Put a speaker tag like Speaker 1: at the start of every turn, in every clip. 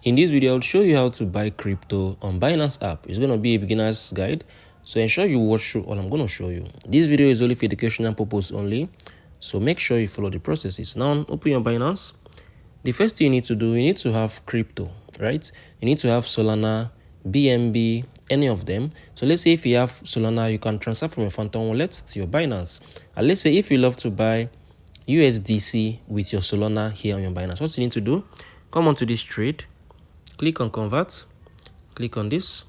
Speaker 1: In this video, I'll show you how to buy crypto on Binance app. It's going to be a beginner's guide, so ensure you watch through all I'm going to show you. This video is only for educational purpose only, so make sure you follow the processes. Now, open your Binance. The first thing you need to do, you need to have crypto, right? You need to have Solana, BNB, any of them. So let's say if you have Solana, you can transfer from your Phantom wallet to your Binance. And let's say if you love to buy USDC with your Solana here on your Binance, what you need to do, come onto this trade, click on convert, click on this,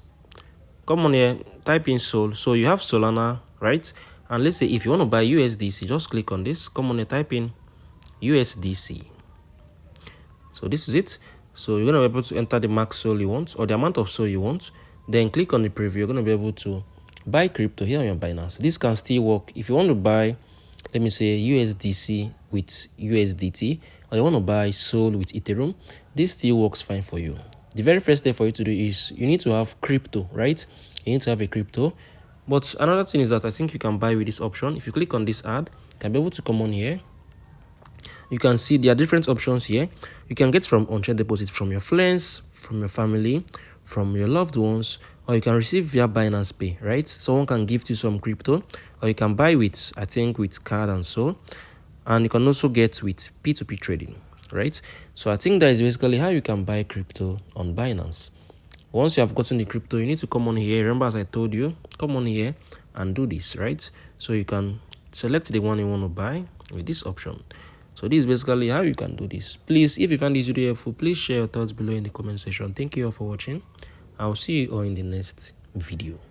Speaker 1: come on here, type in Sol. So you have Solana, right? And let's say if you want to buy USDC, just click on this, come on here, type in USDC. So this is it. So you're going to be able to enter the max Sol you want or the amount of Sol you want. Then click on the preview. You're going to be able to buy crypto here on your Binance. This can still work if you want to buy, let me say, USDC with USDT, or you want to buy Sol with Ethereum. This still works fine for you. The very first step for you to do is you need to have crypto, right? You need to have a crypto. But another thing is that I think you can buy with this option. If you click on this ad, you can be able to come on here. You can see there are different options here. You can get from on-chain deposits from your friends, from your family, from your loved ones, or you can receive via Binance Pay, right? Someone can gift you some crypto, or you can buy with, I think, with card and so. And you can also get with P2P trading, right? So I think that is basically how you can buy crypto on Binance. Once you have gotten the crypto, you need to come on here. Remember, as I told you, come on here and do this, right? So you can select the one you want to buy with this option. So this is basically how you can do this. Please, if you found this video helpful, please share your thoughts below in the comment section. Thank you all for watching. I'll see you all in the next video.